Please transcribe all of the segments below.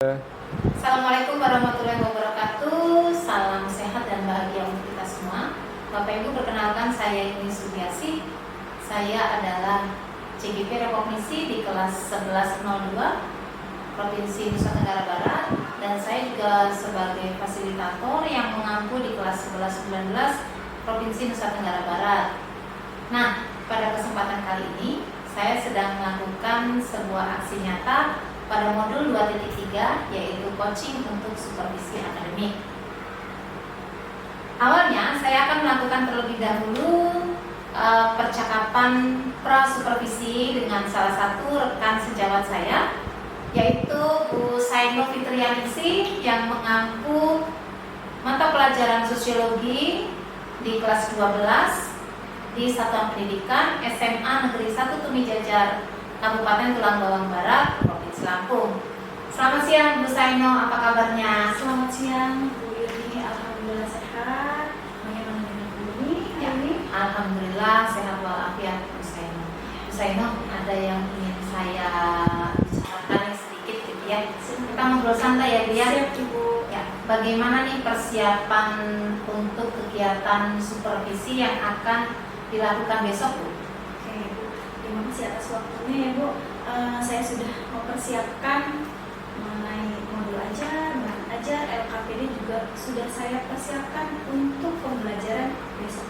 Assalamualaikum warahmatullahi wabarakatuh. Salam sehat dan bahagia untuk kita semua. Bapak Ibu, perkenalkan saya Yuni Subiasi. Saya adalah CGP Rekognisi di kelas 1102 Provinsi Nusa Tenggara Barat, dan saya juga sebagai fasilitator yang mengampu di kelas 1119 Provinsi Nusa Tenggara Barat. Nah, pada kesempatan kali ini saya sedang melakukan sebuah aksi nyata pada modul 2.3, yaitu coaching untuk supervisi akademik. Awalnya saya akan melakukan terlebih dahulu percakapan pra-supervisi dengan salah satu rekan sejawat saya, yaitu Bu Saino Fitrianingsih yang mengampu mata pelajaran sosiologi di kelas 12 di Satuan Pendidikan SMA Negeri 1 Tumijajar, Kabupaten Tulang Bawang Barat, Provinsi Lampung. Selamat siang Bu Saino, apa kabarnya? Selamat siang Bu Yuni, alhamdulillah sehat. Bagaimana dengan Bu Yuni? Alhamdulillah sehat walafiat Bu Saino. Bu Saino, ada yang ingin saya bicarakan sedikit gitu ya. Kita ngobrol santai ya Bu ya. Siap Ibu. Ya, bagaimana nih persiapan untuk kegiatan supervisi yang akan dilakukan besok Bu? Oke Bu, terima kasih atas waktunya ya Bu. Saya sudah mempersiapkan mengenai modul ajar, bahan ajar, LKPD juga sudah saya persiapkan untuk pembelajaran besok.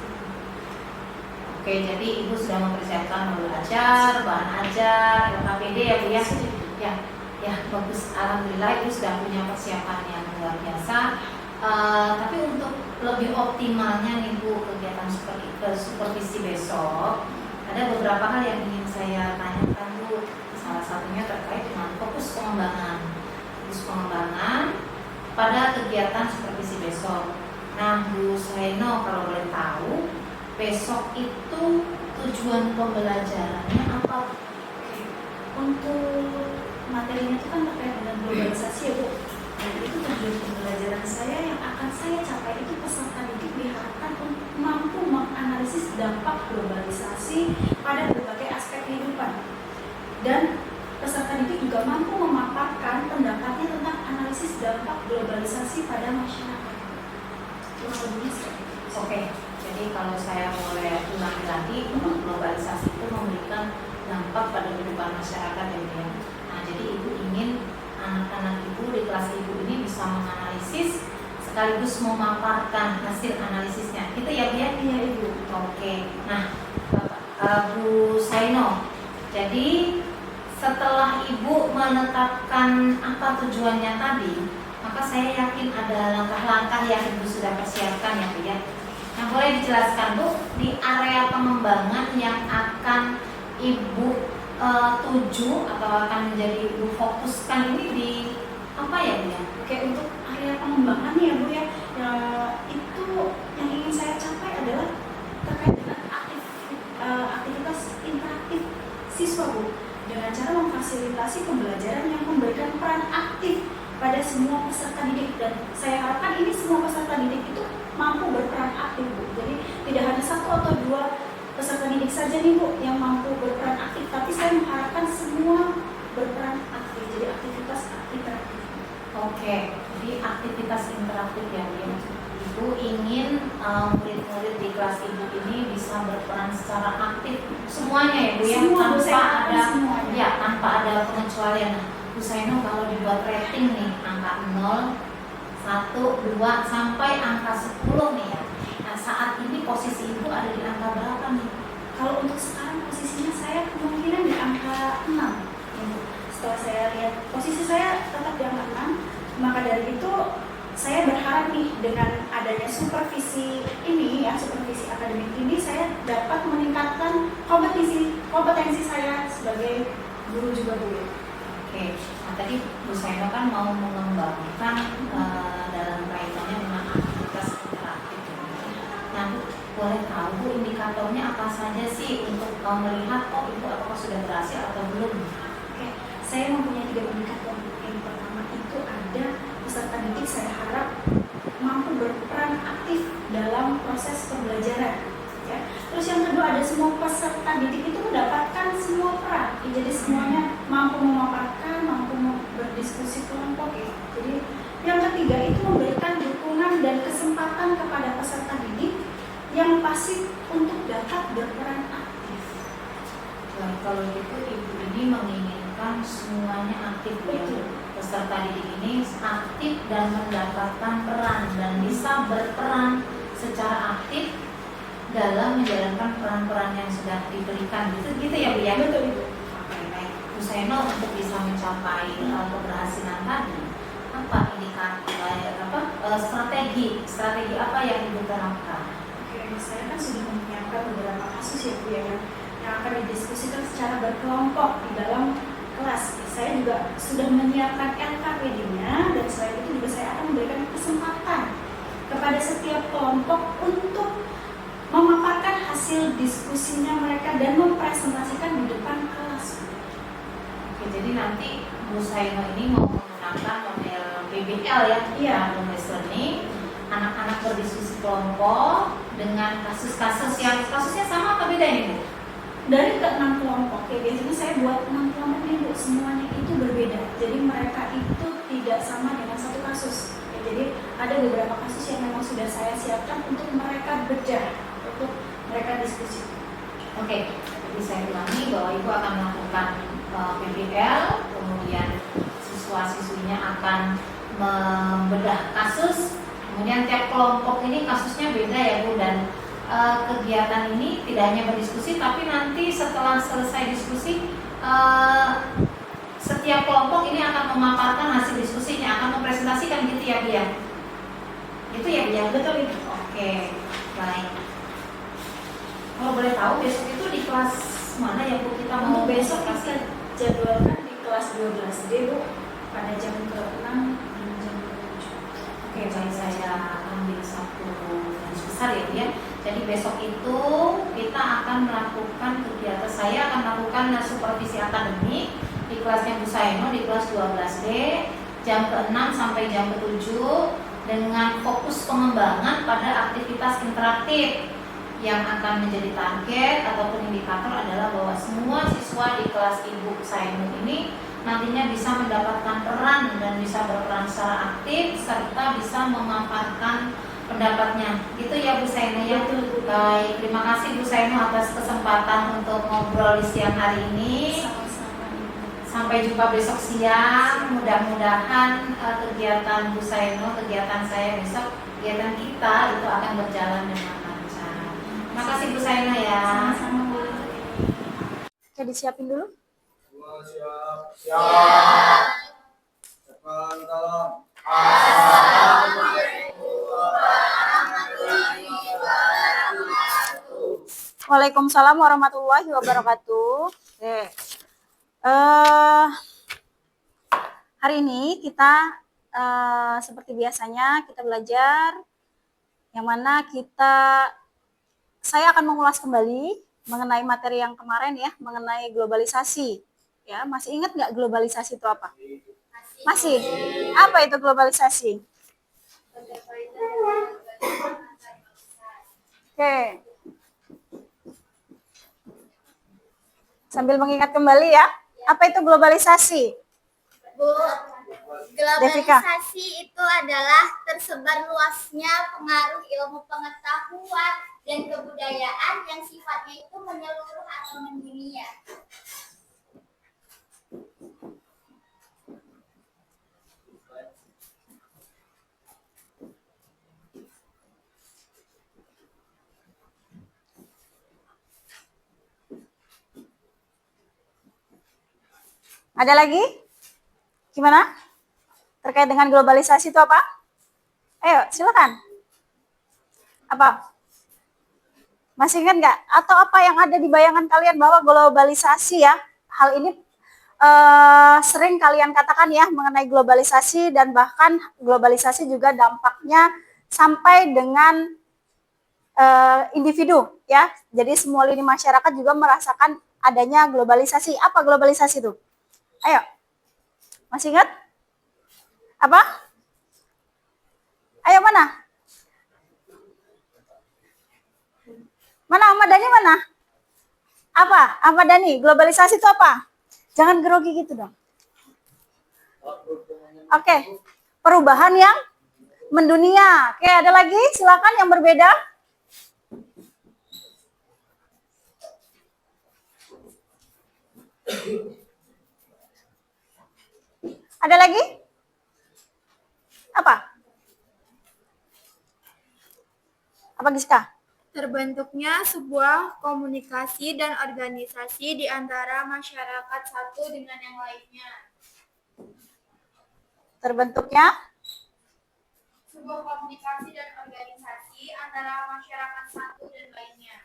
Oke, jadi Ibu sudah mempersiapkan modul ajar, bahan ajar, LKPD ya Bu ya? Ya, bagus. Alhamdulillah Ibu sudah punya persiapan yang luar biasa. Tapi untuk lebih optimalnya nih Bu kegiatan supervisi besok, ada beberapa hal yang ingin saya tanyakan Bu. Salah satunya terkait dengan fokus pengembangan pada kegiatan supervisi besok. Nah Bu Saino, kalau boleh tahu, besok itu tujuan pembelajarannya apa? Untuk materinya itu kan terkait dengan globalisasi ya Bu. Dan itu tujuan pembelajaran saya yang akan saya capai itu peserta didik diharapkan untuk mampu menganalisis dampak globalisasi pada berbagai aspek kehidupan. Dan peserta didik juga mampu memaparkan pendapatnya tentang analisis dampak globalisasi pada masyarakat. Oke, jadi kalau saya boleh ulangi lagi, globalisasi itu memberikan dampak pada kehidupan masyarakat ya Bu ya. Nah, jadi Ibu ingin anak-anak Ibu di kelas Ibu ini bisa menganalisis sekaligus memaparkan hasil analisisnya. Itu ya Bu ya? Iya Ibu. Oke. Nah, Bu Saino, jadi setelah Ibu menetapkan apa tujuannya tadi, maka saya yakin ada langkah-langkah yang Ibu sudah persiapkan ya Bu ya. Nah, boleh dijelaskan Bu, di area pengembangan yang akan Ibu tuju atau akan menjadi Ibu fokuskan ini di apa ya Bu ya? Oke, untuk area pengembangan ya Bu ya, itu yang ingin saya capai adalah terkait dengan aktivitas interaktif siswa Bu, dengan cara memfasilitasi pembelajaran yang memberikan peran aktif pada semua peserta didik. Dan saya harapkan ini semua peserta didik itu mampu berperan aktif Bu. Jadi tidak hanya satu atau dua peserta didik saja nih Bu yang mampu berperan aktif, tapi saya mengharapkan semua berperan aktif. Jadi aktivitas interaktif. Oke, jadi aktivitas interaktif ya Bu. Ibu ingin murid-murid di kelas Ibu ini bisa berperan secara aktif semuanya ya Bu ya, tanpa ada pengecualian. Bu Saino, kalau dibuat rating nih angka 0, 1, 2 sampai angka 10 nih ya. Nah, saat ini posisi Ibu ada di angka berapa nih? Kalau untuk sekarang posisinya saya kemungkinan di angka 6 ya Bu. Setelah saya lihat posisi saya tetap di angka 6, maka dari itu saya berharap nih dengan adanya supervisi ini ya, supervisi akademik ini, saya dapat meningkatkan kompetensi saya sebagai guru juga Bu. Oke, nah tadi Bu Saino kan mau mengembangkan dalam kaitannya dengan aktivitas interaktif. Nah, boleh tahu Bu indikatornya apa saja sih untuk melihat Ibu apakah sudah berhasil atau belum? Oke, saya mempunyai 3 indikator. Yang pertama itu ada peserta didik saya harap mampu berperan aktif dalam proses pembelajaran. Ya. Terus yang kedua ada semua peserta didik itu mendapatkan semua peran. Jadi semuanya mampu memaparkan, mampu berdiskusi kelompok ya. Jadi yang ketiga itu memberikan dukungan dan kesempatan kepada peserta didik yang pasif untuk dapat berperan aktif. Nah, kalau gitu ibu ini menginginkan semuanya aktif ya. Peserta didik ini aktif dan mendapatkan peran dan bisa berperan secara aktif dalam menjalankan peran-peran yang sudah diberikan gitu ya Bu ya. Betul. Oke, baik Bu Saino, untuk bisa mencapai keberhasilan tadi, apa indikator strategi apa yang Ibu terapkan? Oke, saya kan sudah menyiapkan beberapa kasus ya Bu ya, yang akan didiskusikan secara berkelompok di dalam kelas. Saya juga sudah menyiapkan LKPD-nya, dan selain itu juga saya akan memberikan kesempatan kepada setiap kelompok untuk memaparkan hasil diskusinya mereka dan mempresentasikan di depan kelas. Oke, jadi nanti Bu Saino ini mau menggunakan model PBL ya, Iya. Business Learning. Anak-anak berdiskusi kelompok dengan kasus-kasus yang kasusnya sama atau beda ini Bu? Dari ke 6 kelompok, ya biasanya saya buat 6 kelompok nih Bu, semuanya itu berbeda. Jadi mereka itu tidak sama dengan satu kasus. Ya, jadi ada beberapa kasus yang memang sudah saya siapkan untuk mereka bedah, untuk mereka diskusi. Oke, jadi saya ulangi bahwa Ibu akan melakukan PBL, kemudian siswa-siswinya akan membedah kasus, kemudian tiap kelompok ini kasusnya beda ya Bu, dan kegiatan ini tidak hanya berdiskusi, tapi nanti setelah selesai diskusi setiap kelompok ini akan memaparkan hasil diskusinya, akan mempresentasikan gitu ya Bu ya. Itu ya Bu ya? Betul itu. Oke, baik. Kalau boleh tahu besok itu di kelas mana ya Bu? Kita mau Untuk besok kasih kita jadwalkan di kelas 12D Bu, pada jam ke-6 dan jam ke-7. Oke, baik, saya ambil satu garis besar ya Bu ya. Jadi besok itu kita akan melakukan kegiatan, saya akan melakukan supervisi akademik di kelasnya Bu Saino di kelas 12D jam ke-6 sampai jam ke-7 dengan fokus pengembangan pada aktivitas interaktif. Yang akan menjadi target ataupun indikator adalah bahwa semua siswa di kelas Ibu Saino ini nantinya bisa mendapatkan peran dan bisa berperan secara aktif serta bisa memaparkan pendapatnya. Itu ya Bu Saino ya. Baik, terima kasih Bu Saino atas kesempatan untuk ngobrol di siang hari ini. Sama-sama. Sampai jumpa besok siang. Mudah-mudahan kegiatan Bu Saino, kegiatan saya besok, kegiatan kita itu akan berjalan dengan lancar. Terima kasih Bu Saino ya. Sama-sama Bu. Oke, disiapin dulu. Siap. Cepat tolong. Waalaikumsalam warahmatullahi wabarakatuh. Oke. Hari ini kita seperti biasanya kita belajar yang mana saya akan mengulas kembali mengenai materi yang kemarin ya, mengenai globalisasi. Ya, masih ingat nggak globalisasi itu apa? Masih. Apa itu globalisasi? Oke. Sambil mengingat kembali ya, apa itu globalisasi? Bu, globalisasi itu adalah tersebar luasnya pengaruh ilmu pengetahuan dan kebudayaan yang sifatnya itu menyeluruh atau mendunia. Ada lagi? Gimana? Terkait dengan globalisasi itu apa? Ayo, silakan. Apa? Masih ingat nggak? Atau apa yang ada di bayangan kalian bahwa globalisasi ya? Hal ini sering kalian katakan ya mengenai globalisasi, dan bahkan globalisasi juga dampaknya sampai dengan individu ya. Jadi semua lini masyarakat juga merasakan adanya globalisasi. Apa globalisasi itu? Ayo, masih ingat? Apa? Ayo mana? Mana Ahmad Dhani mana? Apa? Ahmad Dhani, globalisasi itu apa? Jangan grogi gitu dong. Oke, perubahan yang mendunia. Oke, ada lagi? Silakan yang berbeda. Ada lagi? Apa? Apa Giska? Terbentuknya sebuah komunikasi dan organisasi di antara masyarakat satu dengan yang lainnya. Terbentuknya? Sebuah komunikasi dan organisasi antara masyarakat satu dan lainnya.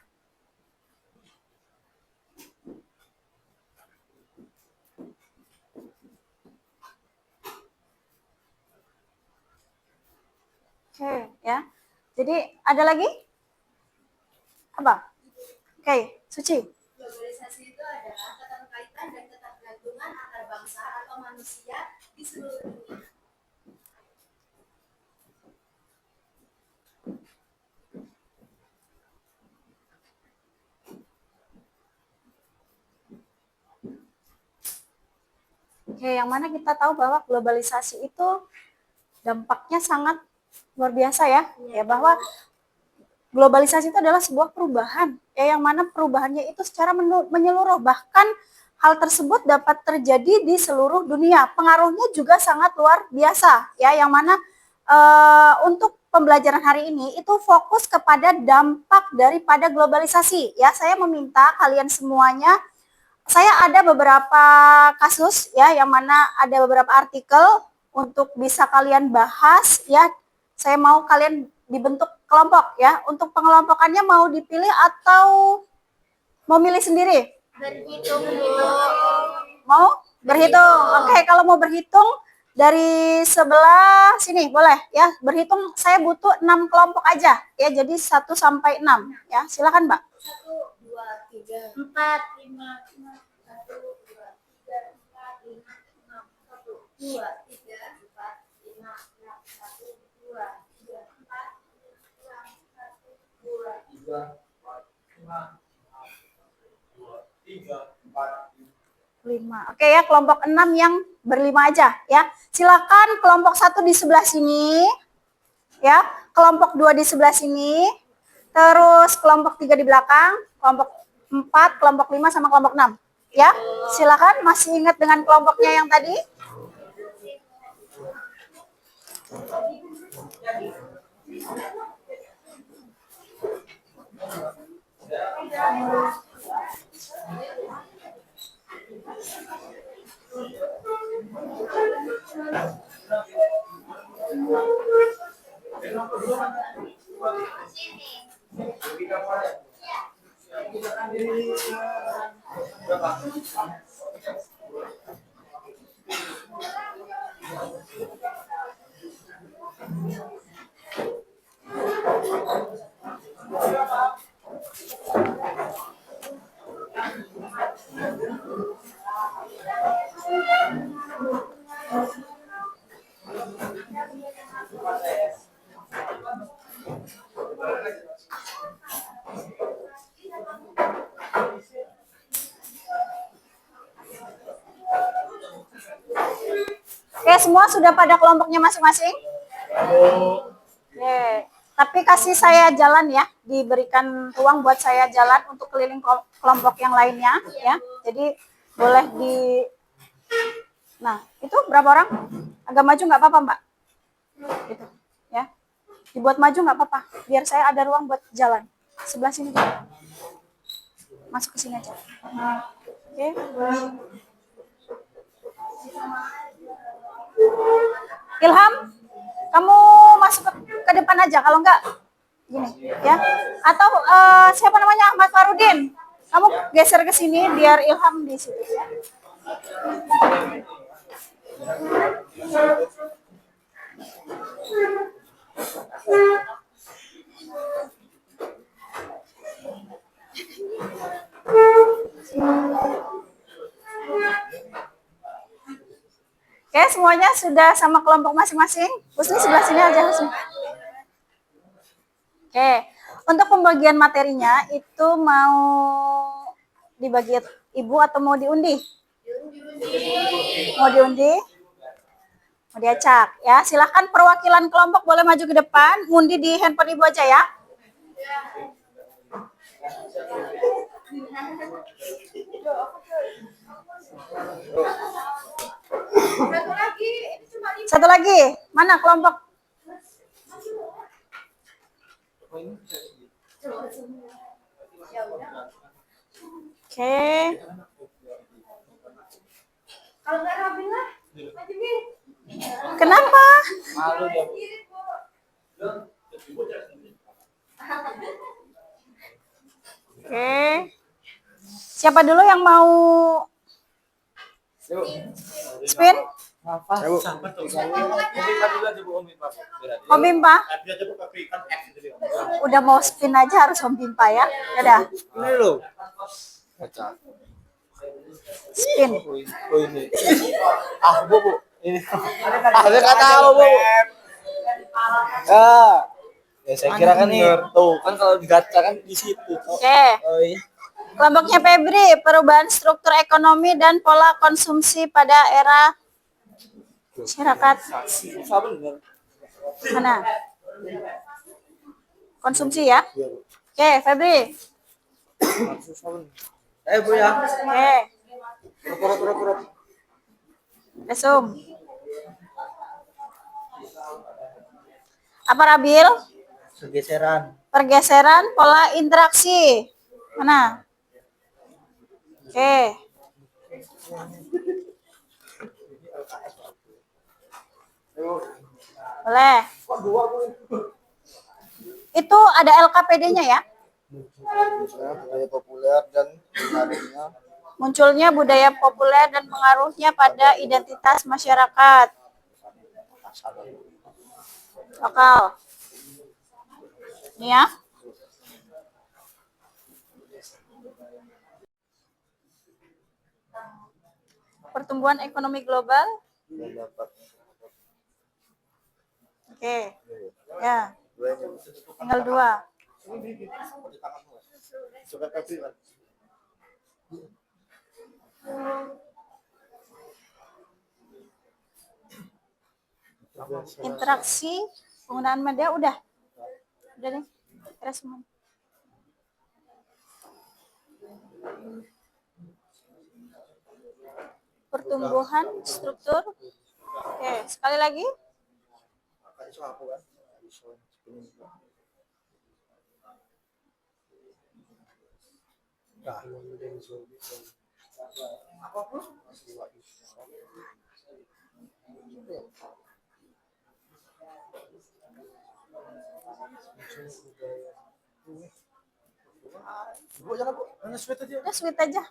Oke, ya. Jadi ada lagi? Apa? Oke, Suci. Globalisasi itu adalah keterkaitan dan ketergantungan antar bangsa atau manusia di seluruh dunia. Oke, yang mana kita tahu bahwa globalisasi itu dampaknya sangat luar biasa ya. Ya, bahwa globalisasi itu adalah sebuah perubahan, ya, yang mana perubahannya itu secara menyeluruh, bahkan hal tersebut dapat terjadi di seluruh dunia. Pengaruhnya juga sangat luar biasa, ya, yang mana untuk pembelajaran hari ini itu fokus kepada dampak daripada globalisasi. Ya, saya meminta kalian semuanya, saya ada beberapa kasus, ya, yang mana ada beberapa artikel untuk bisa kalian bahas, ya. Saya mau kalian dibentuk kelompok, ya. Untuk pengelompokannya mau dipilih atau mau milih sendiri? Berhitung. Mau berhitung? Oke, kalau mau berhitung dari sebelah sini boleh, ya. Berhitung saya butuh 6 kelompok aja, ya. Jadi 1 sampai 6, ya. Silakan, Mbak. 1, 2, 3, 4, 5, 1, 2, 3, 4, 5, 6, 1, 2, 3, 4, 5, 6, 1, 2, 3, 4, 5, 1, 2, 3, 4, 5, 3, 4, 5. Oke, ya, kelompok 6 yang berlima aja, ya. Silakan kelompok 1 di sebelah sini, ya. Kelompok 2 di sebelah sini. Terus kelompok 3 di belakang, kelompok 4, kelompok 5 sama kelompok 6. Ya. Silakan, masih ingat dengan kelompoknya yang tadi? Oke, semua sudah pada kelompoknya masing-masing? Oke, tapi kasih saya jalan ya, diberikan ruang buat saya jalan untuk keliling kelompok yang lainnya, ya. Jadi boleh di, nah itu berapa orang? Agak maju nggak apa-apa, Mbak? Gitu, ya. Dibuat maju nggak apa-apa, biar saya ada ruang buat jalan. Sebelah sini, masuk ke sini aja. Oke. Ilham, kamu masuk ke depan aja, kalau enggak gini, ya. Atau siapa namanya, Ahmad Farudin, kamu geser ke sini biar Ilham di situ, ya. Oke, semuanya sudah sama kelompok masing-masing. Husni sebelah sini aja, Husni. Oke, untuk pembagian materinya itu mau dibagi ibu atau mau diundi? Mau diundi? Mau diacak ya. Silahkan perwakilan kelompok boleh maju ke depan. Ngundi di handphone ibu aja ya. Satu lagi. Mana kelompok? Oke. Kalau nggak Robin lah, Kenapa? Malu dia. Oke. Siapa dulu yang mau spin? Om Bimpa? Udah mau spin aja harus Om Bimpa ya. Dadah. Ini lo. Spin. Oh ini. Ah, Bu. Ini. Ada kata apa, Bu? Ya saya kira kan nih, tuh kan kalau digaca kan di situ. Oke. Oh iya. Kelompoknya Febri, perubahan struktur ekonomi dan pola konsumsi pada era masyarakat. Susah bener. Mana? Konsumsi ya. Oke, Febri. Susah bener. Bu ya. Oke. Pura-pura. Resum. Apa Rabil? Pergeseran pola interaksi. Mana? Oke. Boleh. Itu ada LKPD-nya ya? Budaya populer dan pengaruhnya. Munculnya budaya populer dan pengaruhnya pada identitas masyarakat lokal. Ini ya. Pertumbuhan ekonomi global. Oke. Ya. Tinggal 2. Interaksi penggunaan media udah nih kira semua. Pertumbuhan struktur. Oke, sekali lagi. Bu, jangan Bu. Hanya sweet aja. Udah sweet aja.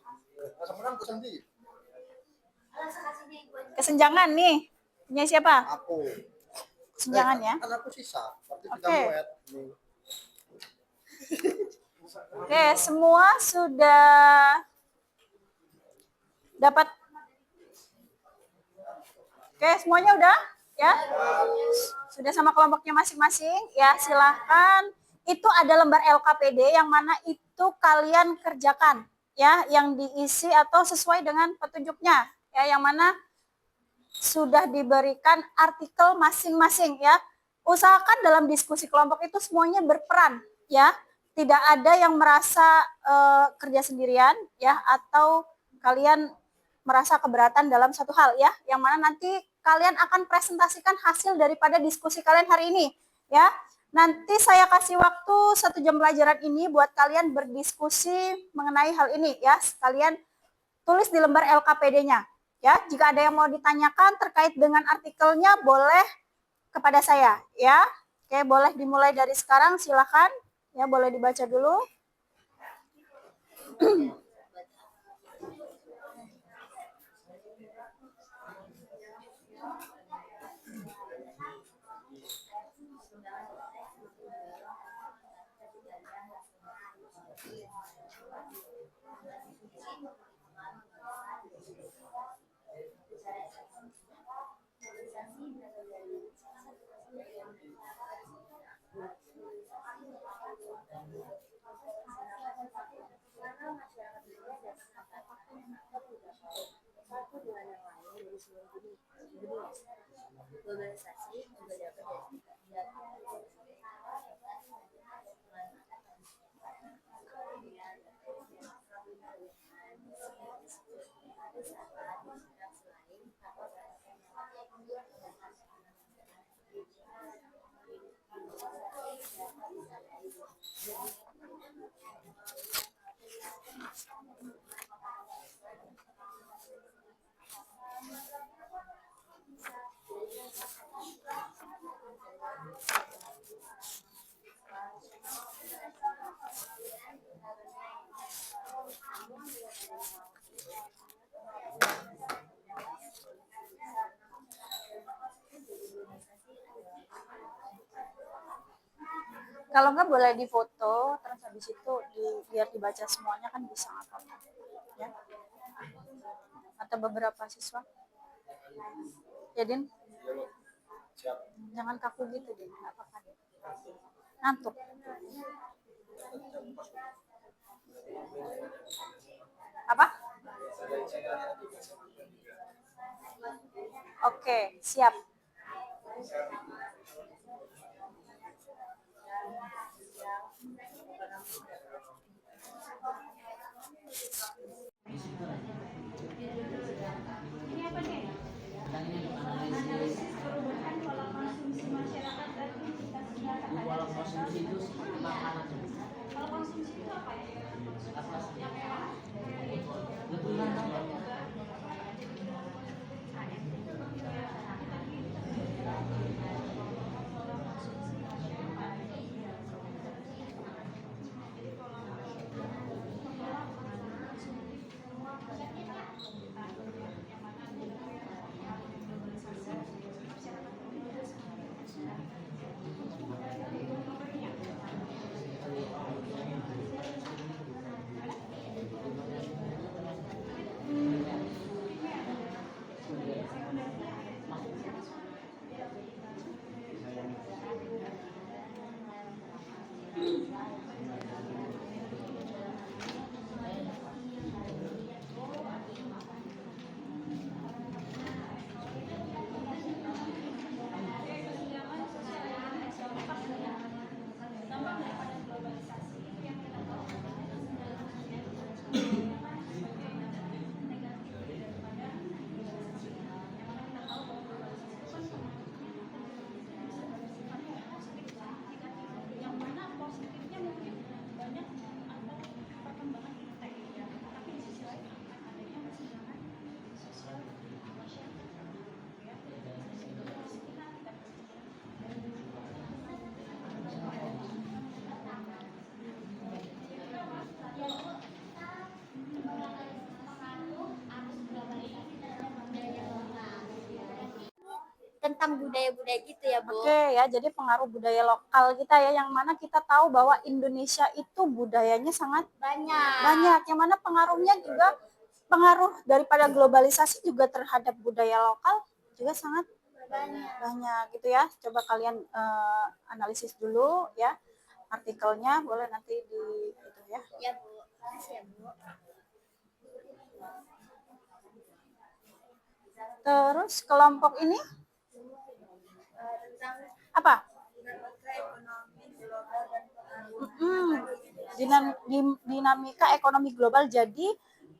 Sama kesendi. Kesenjangan nih. Punya siapa? Aku. Kesenjangan ya. Kan aku sisa. Berarti kita Oke. muat. Oke, semua sudah dapat. Oke, semuanya udah ya? Sudah sama kelompoknya masing-masing ya, silahkan. Itu ada lembar LKPD yang mana itu kalian kerjakan ya, yang diisi atau sesuai dengan petunjuknya ya, yang mana sudah diberikan artikel masing-masing ya. Usahakan dalam diskusi kelompok itu semuanya berperan ya. Tidak ada yang merasa kerja sendirian ya, atau kalian merasa keberatan dalam satu hal ya, yang mana nanti kalian akan presentasikan hasil daripada diskusi kalian hari ini ya. Nanti saya kasih waktu 1 jam pelajaran ini buat kalian berdiskusi mengenai hal ini ya. Kalian tulis di lembar LKPD-nya ya. Jika ada yang mau ditanyakan terkait dengan artikelnya boleh kepada saya ya. Oke, boleh dimulai dari sekarang, silakan ya, boleh dibaca dulu. Kalau nggak boleh difoto, terus habis itu biar dibaca semuanya kan bisa nggak apa-apa. Ya. Atau beberapa siswa. Ya, Din? Jangan kaku gitu, Din. Nggak apa-apa, Din. Ngantuk. Apa? Oke, siap. Ini apa nih? Analisis perubahan pola konsumsi masyarakat dan intensitasnya terhadap pola konsumsi itu apa ya? Yang memang tentang budaya-budaya gitu ya, Bu. Oke ya, jadi pengaruh budaya lokal kita ya, yang mana kita tahu bahwa Indonesia itu budayanya sangat banyak, yang mana pengaruhnya juga pengaruh daripada globalisasi juga terhadap budaya lokal juga sangat banyak gitu ya. Coba kalian analisis dulu ya artikelnya, boleh nanti di itu ya. Ya, Bu. Makasih ya, Bu. Terus kelompok ini Tentang apa? dinamika ekonomi global dan pengaruh Dinamika ekonomi global. Jadi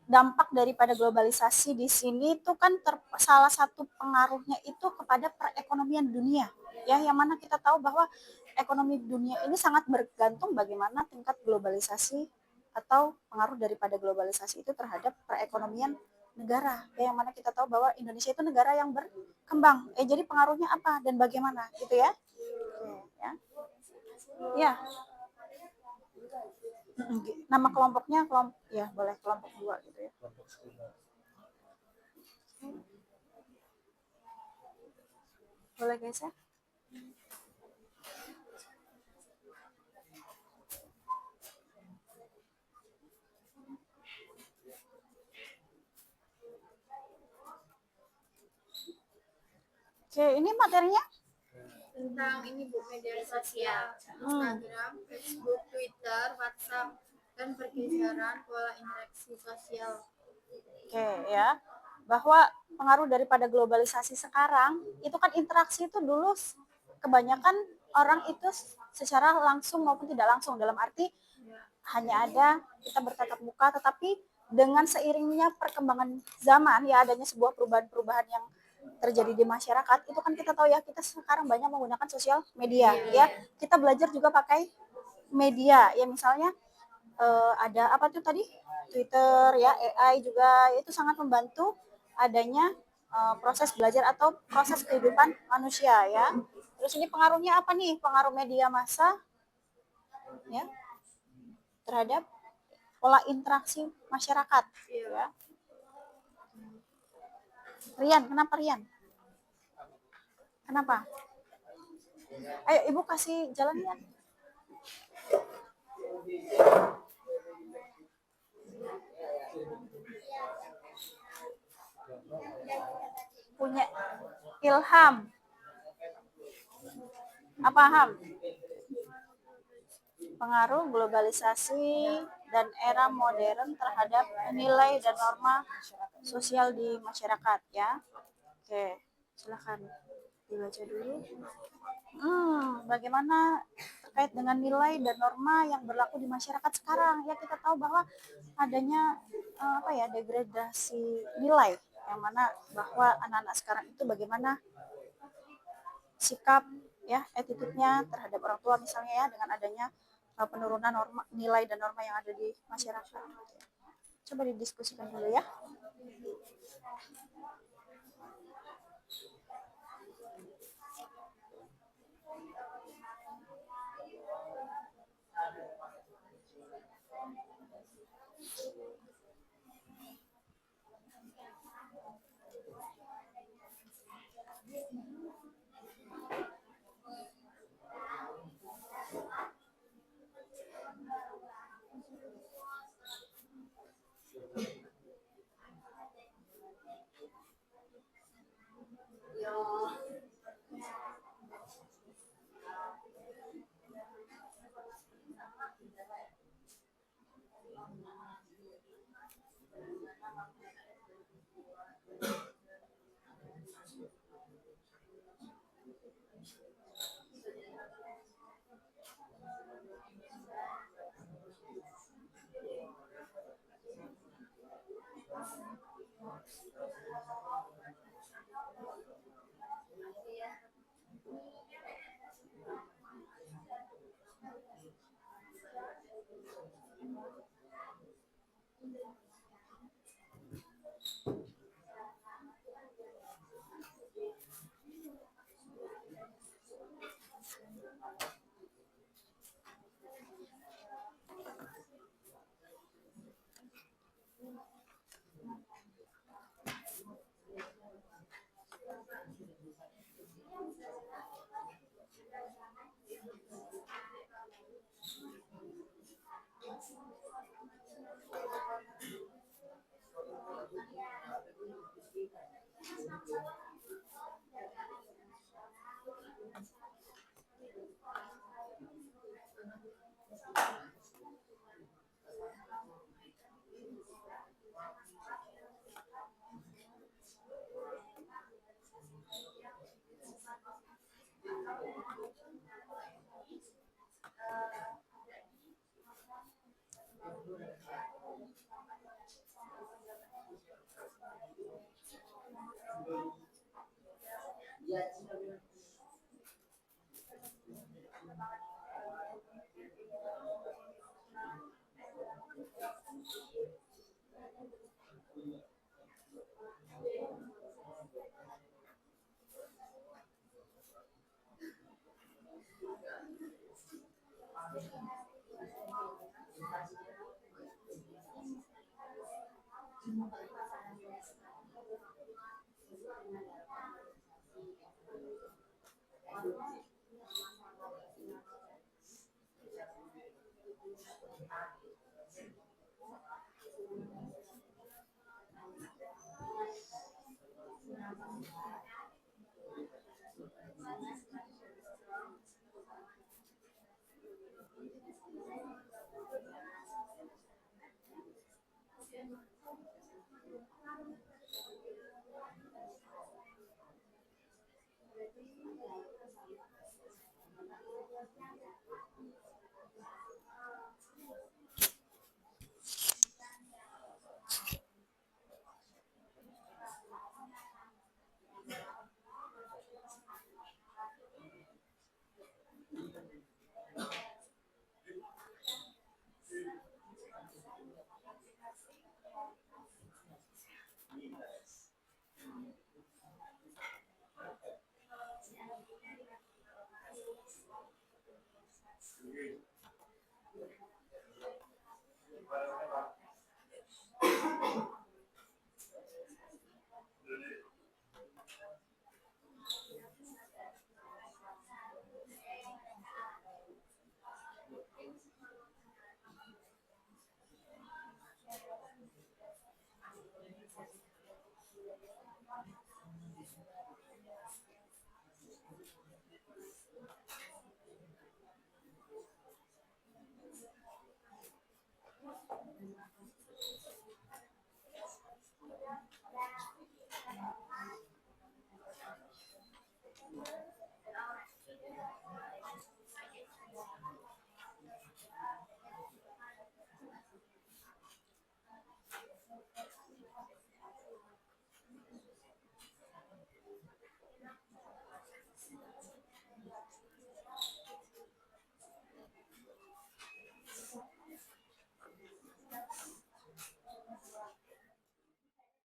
dampak daripada globalisasi di sini itu kan salah satu pengaruhnya itu kepada perekonomian dunia ya, yang mana kita tahu bahwa ekonomi dunia ini sangat bergantung bagaimana tingkat globalisasi atau pengaruh daripada globalisasi itu terhadap perekonomian negara ya, yang mana kita tahu bahwa Indonesia itu negara yang berkembang. Jadi pengaruhnya apa dan bagaimana gitu ya. Ya. Ya. Nama kelompoknya ya boleh kelompok 2 gitu ya. Boleh guys ya. Oke, ini materinya Tentang ini, Bu, media sosial, Instagram, Facebook, Twitter, WhatsApp, dan pergeseran pola interaksi sosial. Oke ya, bahwa pengaruh daripada globalisasi sekarang itu kan interaksi itu dulu kebanyakan orang itu secara langsung maupun tidak langsung, dalam arti hanya ada kita bertatap muka, tetapi dengan seiringnya perkembangan zaman ya, adanya sebuah perubahan-perubahan yang terjadi di masyarakat, itu kan kita tahu ya, kita sekarang banyak menggunakan sosial media ya. Kita belajar juga pakai media ya, misalnya ada apa tuh tadi, Twitter ya, AI juga itu sangat membantu adanya proses belajar atau proses kehidupan manusia ya. Terus ini pengaruhnya apa nih? Pengaruh media massa ya terhadap pola interaksi masyarakat ya. Rian, kenapa Rian? Kenapa? Ayo ibu kasih jalan ya. Punya ilham. Apa Ham? Pengaruh globalisasi dan era modern terhadap nilai dan norma sosial di masyarakat ya. Oke, silakan dibaca dulu. Bagaimana terkait dengan nilai dan norma yang berlaku di masyarakat sekarang ya, kita tahu bahwa adanya degradasi nilai, yang mana bahwa anak-anak sekarang itu bagaimana sikap ya, attitude-nya terhadap orang tua misalnya ya, dengan adanya penurunan norma nilai dan norma yang ada di masyarakat. Coba didiskusikan dulu ya.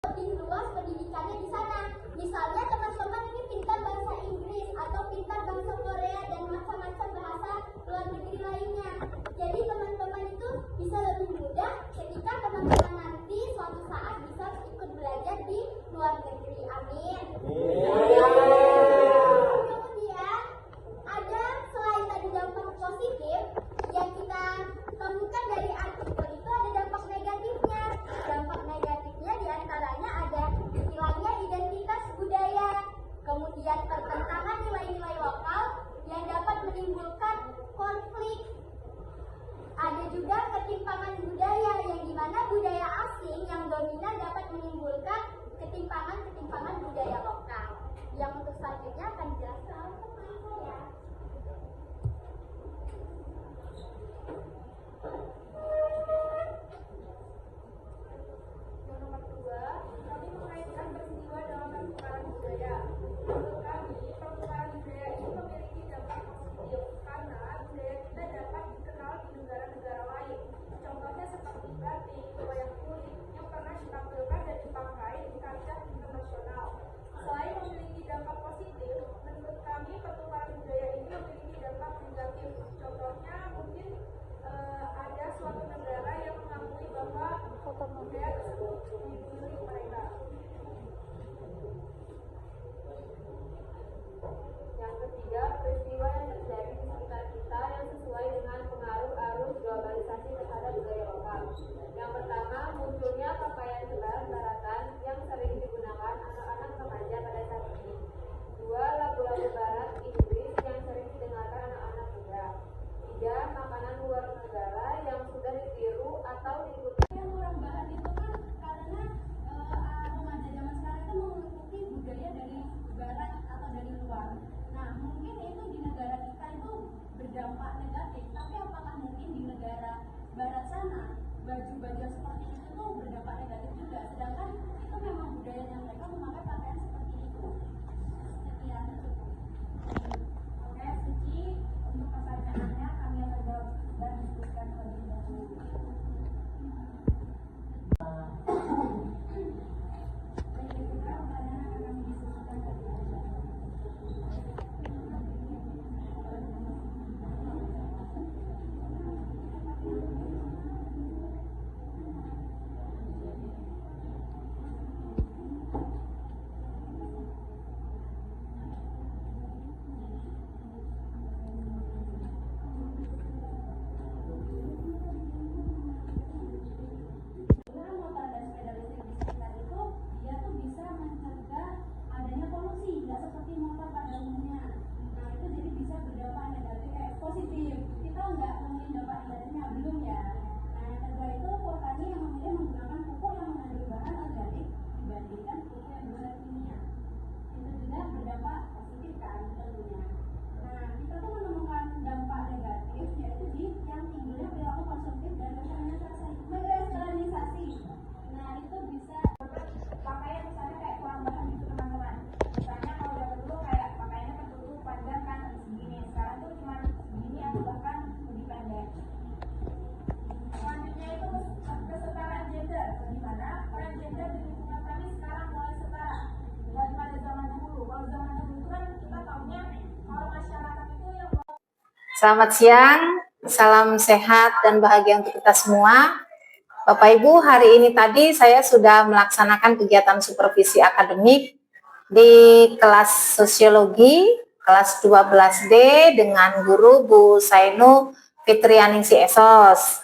Lebih luas pendidikannya di sana. Misalnya teman-teman ini pintar bahasa Inggris atau pintar bahasa Korea dan macam-macam bahasa luar negeri lainnya. Jadi teman-teman itu bisa lebih mudah ketika teman-teman nanti suatu saat bisa ikut belajar di luar negeri. Amin. Kemudian ada selain tadi dampak positif yang kita temukan dari artikel itu ada dampak negatifnya. Dampak negatifnya diantaranya ada hilangnya identitas budaya, kemudian pertentangan nilai-nilai lokal yang dapat menimbulkan konflik. Ada juga ketimpangan budaya yang dimana budaya asing yang dominan dapat menimbulkan ketimpangan budaya lokal. Yang untuk selanjutnya akan dijelaskan oleh teman saya. Yang nomor 2, kami mengaitkan peristiwa dalam pertukaran budaya. Menurut kami, pertukaran budaya ini memiliki dampak positif karena budaya kita dapat dikenal di negara-negara lain. Contohnya seperti batik, wayang kulit yang pernah ditampilkan dan dipakai di kancah internasional. Selain memiliki dampak positif, menurut kami pertukaran budaya ini memiliki dampak negatif. Contohnya mungkin ada suatu negara yang mengakui bahwa budaya tersebut milik mereka. Yang ketiga, peristiwa yang terjadi di sekitar kita yang sesuai dengan pengaruh arus globalisasi terhadap budaya lokal. Yang pertama, munculnya pakaian barat-baratan yang sering digunakan anak-anak remaja pada saat ini. 2, lagu-lagu barat Inggris yang sering didengarkan anak-anak muda. 3, makanan luar negara yang sudah ditiru atau diikuti. Yang kurang bahan itu kan karena remaja zaman sekarang itu mengikuti budaya dari barat atau dari luar. Nah, mungkin itu di negara kita itu berdampak negatif, tapi apakah mungkin di negara barat sana baju-baju seperti itu tuh berdampak negatif juga, sedangkan itu memang budayanya mereka memakai pakaian seperti itu. Sekian. Oke, Suci, untuk pertanyaannya kami akan jawab dan diskusikan terlebih dahulu. Selamat siang, salam sehat dan bahagia untuk kita semua. Bapak Ibu, hari ini tadi saya sudah melaksanakan kegiatan supervisi akademik di kelas sosiologi, kelas 12D dengan guru Bu Sainu Fitrianingsi Esos.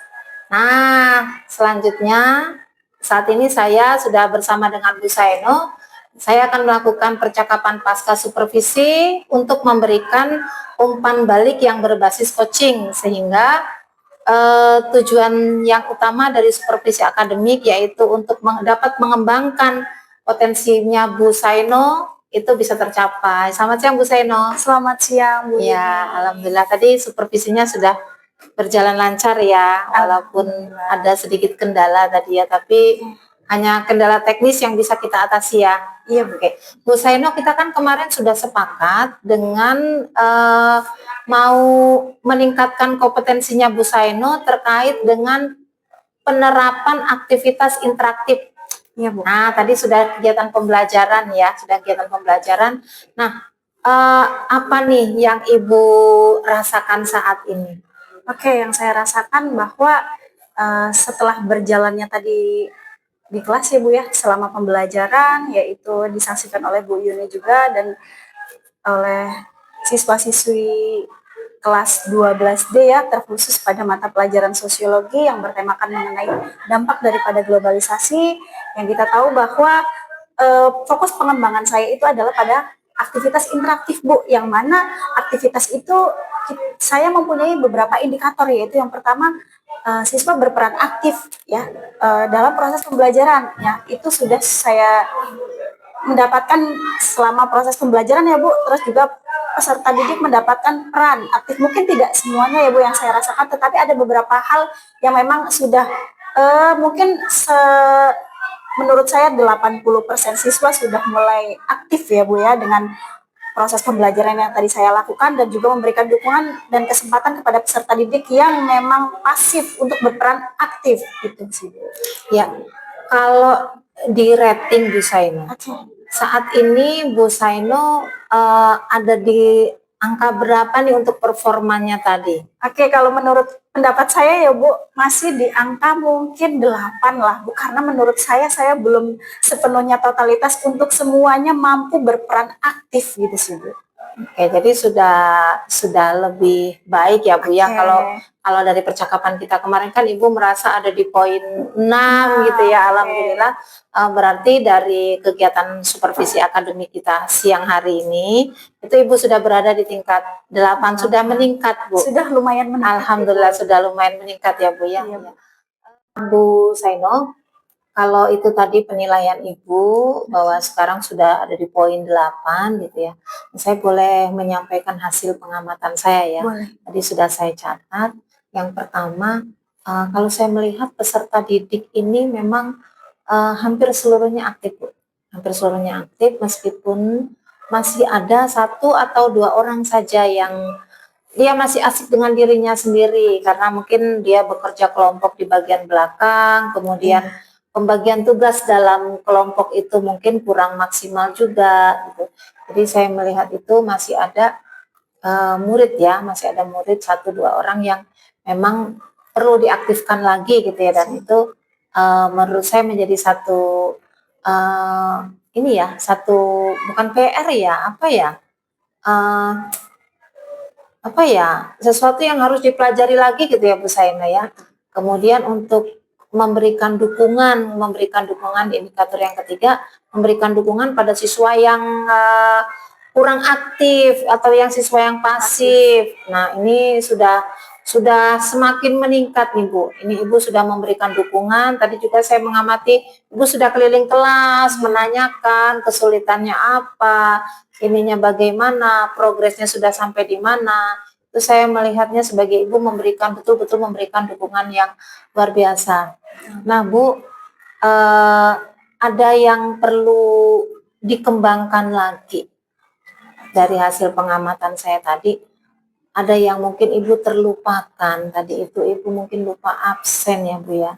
Nah, selanjutnya saat ini saya sudah bersama dengan Bu Saino. Saya akan melakukan percakapan pasca supervisi untuk memberikan umpan balik yang berbasis coaching, sehingga tujuan yang utama dari supervisi akademik yaitu untuk dapat mengembangkan potensinya Bu Saino itu bisa tercapai. Selamat siang Bu Saino. Selamat siang, Bu. Ya, alhamdulillah tadi supervisinya sudah berjalan lancar ya, walaupun ada sedikit kendala tadi ya, tapi hanya kendala teknis yang bisa kita atasi ya. Iya, oke. Bu Saino, kita kan kemarin sudah sepakat dengan mau meningkatkan kompetensinya Bu Saino terkait dengan penerapan aktivitas interaktif. Iya, Bu. Nah, tadi sudah kegiatan pembelajaran ya, sudah kegiatan pembelajaran. Nah, apa nih yang Ibu rasakan saat ini? Oke, yang saya rasakan bahwa setelah berjalannya tadi di kelas ya Bu ya, selama pembelajaran, yaitu disaksikan oleh Bu Yuni juga dan oleh siswa-siswi kelas 12D ya, terkhusus pada mata pelajaran sosiologi yang bertemakan mengenai dampak daripada globalisasi, yang kita tahu bahwa fokus pengembangan saya itu adalah pada aktivitas interaktif Bu, yang mana aktivitas itu saya mempunyai beberapa indikator, yaitu yang pertama siswa berperan aktif ya dalam proses pembelajaran ya, itu sudah saya mendapatkan selama proses pembelajaran ya Bu. Terus juga peserta didik mendapatkan peran aktif, mungkin tidak semuanya ya Bu yang saya rasakan, tetapi ada beberapa hal yang memang sudah mungkin menurut saya 80% siswa sudah mulai aktif ya Bu ya dengan proses pembelajaran yang tadi saya lakukan, dan juga memberikan dukungan dan kesempatan kepada peserta didik yang memang pasif untuk berperan aktif gitu sih. Ya, kalau di rating Bu Saino, saat ini Bu Saino ada di angka berapa nih untuk performanya tadi? Oke, kalau menurut pendapat saya ya Bu, masih di angka mungkin 8 lah Bu, karena menurut saya belum sepenuhnya totalitas untuk semuanya mampu berperan aktif gitu sih Bu. Oke, jadi sudah lebih baik ya Bu ya. Kalau dari percakapan kita kemarin kan Ibu merasa ada di poin 6 gitu ya. Alhamdulillah. Berarti dari kegiatan supervisi akademik kita siang hari ini itu Ibu sudah berada di tingkat 8, sudah meningkat Bu. Sudah lumayan meningkat. Alhamdulillah sudah lumayan meningkat ya Bu ya. Iya. Bu Saino, kalau itu tadi penilaian Ibu bahwa sekarang sudah ada di poin 8 gitu ya. Saya boleh menyampaikan hasil pengamatan saya ya. Boleh. Tadi sudah saya catat. Yang pertama, kalau saya melihat peserta didik ini memang hampir seluruhnya aktif Bu. Hampir seluruhnya aktif, meskipun masih ada 1 atau 2 orang saja yang dia masih asik dengan dirinya sendiri, karena mungkin dia bekerja kelompok di bagian belakang, kemudian pembagian tugas dalam kelompok itu mungkin kurang maksimal juga gitu. Jadi saya melihat itu masih ada murid ya, masih ada murid 1-2 orang yang memang perlu diaktifkan lagi gitu ya, dan itu menurut saya menjadi satu ini ya, satu bukan PR ya, apa ya, sesuatu yang harus dipelajari lagi gitu ya Bu Saina ya. Kemudian untuk memberikan dukungan di indikator yang ketiga, memberikan dukungan pada siswa yang kurang aktif atau yang siswa yang pasif. Nah, ini sudah semakin meningkat nih Bu. Ini Ibu sudah memberikan dukungan. Tadi juga saya mengamati Ibu sudah keliling kelas menanyakan kesulitannya apa, ininya bagaimana, progresnya sudah sampai di mana. Itu saya melihatnya sebagai Ibu betul-betul memberikan dukungan yang luar biasa. Nah Bu, ada yang perlu dikembangkan lagi dari hasil pengamatan saya tadi. Ada yang mungkin Ibu terlupakan, tadi itu Ibu mungkin lupa absen ya Bu ya.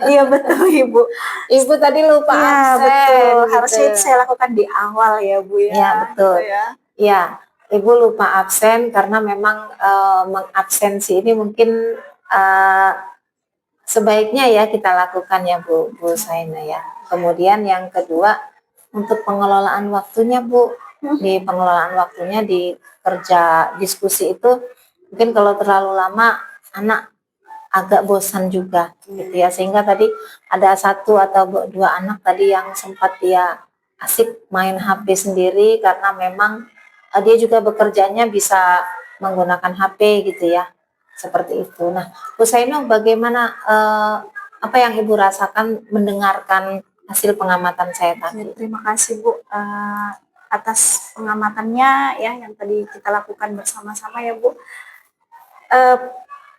Iya betul Ibu. Ibu tadi lupa absen. Betul. Gitu. Harusnya itu saya lakukan di awal ya Bu ya. Iya betul. Gitu ya. Iya. Ibu lupa absen karena memang mengabsensi ini mungkin sebaiknya ya kita lakukan ya Bu Saina ya. Kemudian yang kedua untuk pengelolaan waktunya Bu, di pengelolaan waktunya di kerja diskusi itu mungkin kalau terlalu lama anak agak bosan juga gitu ya, sehingga tadi ada satu atau dua anak tadi yang sempat dia asik main HP sendiri karena memang dia juga bekerjanya bisa menggunakan HP gitu ya, seperti itu. Nah, Bu Saino, bagaimana apa yang Ibu rasakan mendengarkan hasil pengamatan saya tadi? Terima kasih Bu atas pengamatannya ya yang tadi kita lakukan bersama-sama ya Bu.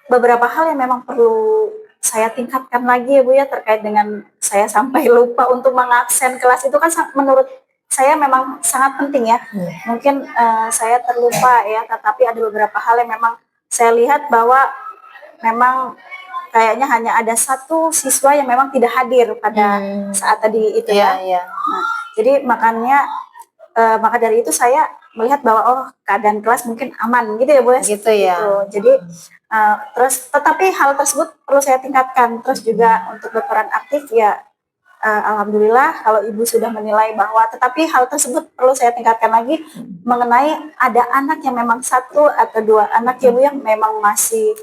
Beberapa hal yang memang perlu saya tingkatkan lagi ya Bu ya terkait dengan saya sampai lupa untuk mengabsen kelas itu kan menurut saya memang sangat penting ya. Mungkin saya terlupa ya, tetapi ada beberapa hal yang memang saya lihat bahwa memang kayaknya hanya ada satu siswa yang memang tidak hadir pada saat tadi itu ya. Nah, jadi maka dari itu saya melihat bahwa oh keadaan kelas mungkin aman gitu ya Bu ya. Gitu ya. Gitu. Jadi terus tetapi hal tersebut perlu saya tingkatkan. Terus juga untuk berperan aktif ya alhamdulillah kalau Ibu sudah menilai bahwa tetapi hal tersebut perlu saya tingkatkan lagi mengenai ada anak yang memang satu atau dua anak ya Bu yang memang masih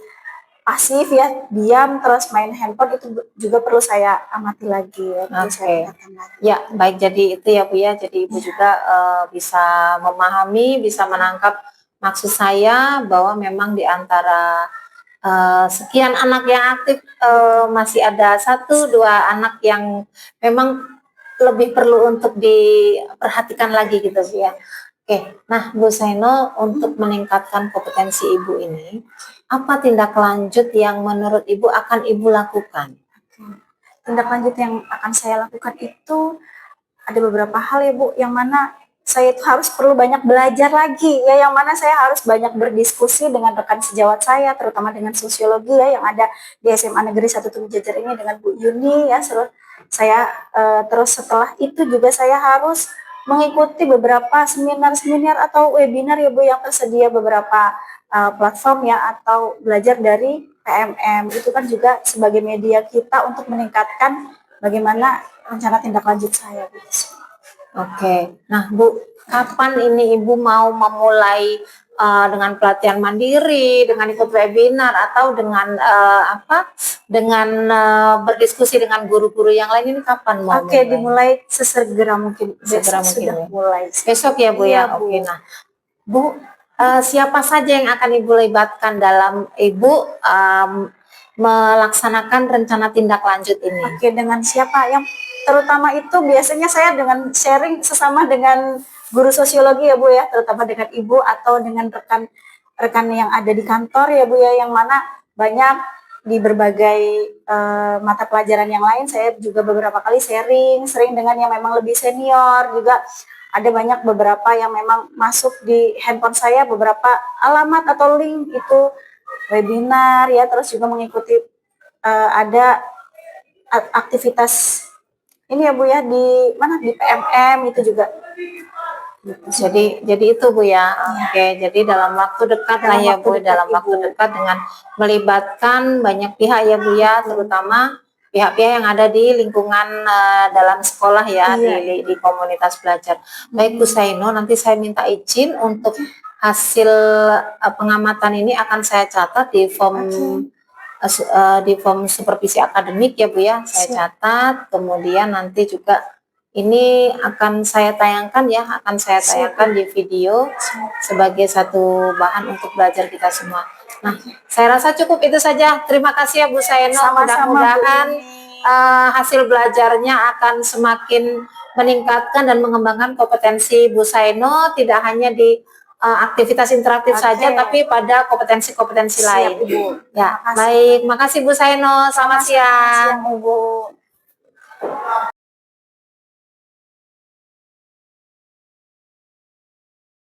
pasif ya, diam terus main handphone, itu juga perlu saya amati lagi ya. Oke. Ya, baik, jadi itu ya Bu ya. Jadi Ibu juga bisa memahami, bisa menangkap maksud saya bahwa memang di antara sekian anak yang aktif masih ada satu dua anak yang memang lebih perlu untuk diperhatikan lagi gitu Bu ya. Oke, nah Bu Saino, untuk meningkatkan kompetensi Ibu ini, apa tindak lanjut yang menurut Ibu akan Ibu lakukan? Tindak lanjut yang akan saya lakukan itu ada beberapa hal ya Bu, yang mana saya itu harus perlu banyak belajar lagi ya, yang mana saya harus banyak berdiskusi dengan rekan sejawat saya, terutama dengan sosiologi ya yang ada di SMA Negeri 1 Tumijajar ini dengan Bu Yuni ya. Terus setelah itu juga saya harus mengikuti beberapa seminar-seminar atau webinar ya Bu yang tersedia beberapa platform ya, atau belajar dari PMM. Itu kan juga sebagai media kita untuk meningkatkan bagaimana rencana tindak lanjut saya Bu. Oke, nah Bu, kapan ini Ibu mau memulai dengan pelatihan mandiri, dengan ikut webinar, atau dengan berdiskusi dengan guru-guru yang lain, ini kapan mau? Oke, dimulai sesegera mungkin. Segera mungkin sudah ya. mulai. Besok ya Bu ya. Bu. Oke, nah Bu, siapa saja yang akan Ibu libatkan dalam Ibu melaksanakan rencana tindak lanjut ini? Oke, dengan siapa? Yang terutama itu biasanya saya dengan sharing sesama dengan guru sosiologi ya Bu ya, terutama dengan Ibu atau dengan rekan yang ada di kantor ya Bu ya, yang mana banyak di berbagai mata pelajaran yang lain. Saya juga beberapa kali sering dengan yang memang lebih senior juga. Ada banyak beberapa yang memang masuk di handphone saya, beberapa alamat atau link itu webinar ya, terus juga mengikuti ada aktivitas ini ya Bu ya, di mana, di PMM itu juga. Jadi itu Bu ya. Oke, jadi dalam waktu dekat lah ya Bu, dalam waktu dekat dengan melibatkan banyak pihak ya Bu ya, terutama pihak-pihak yang ada di lingkungan dalam sekolah ya, di komunitas belajar. Baik Bu Saino, nanti saya minta izin untuk hasil pengamatan ini akan saya catat di form supervisi akademik ya Bu ya, saya catat. Kemudian nanti juga ini akan saya tayangkan ya, di video sebagai satu bahan untuk belajar kita semua. Nah, saya rasa cukup itu saja. Terima kasih ya Bu Saino. Mudah-mudahan hasil belajarnya akan semakin meningkatkan dan mengembangkan kompetensi Bu Saino, tidak hanya di aktivitas interaktif saja, tapi pada kompetensi-kompetensi lain. Ibu. Ya, baik. Makasih Bu Saino. Selamat siang. Ibu.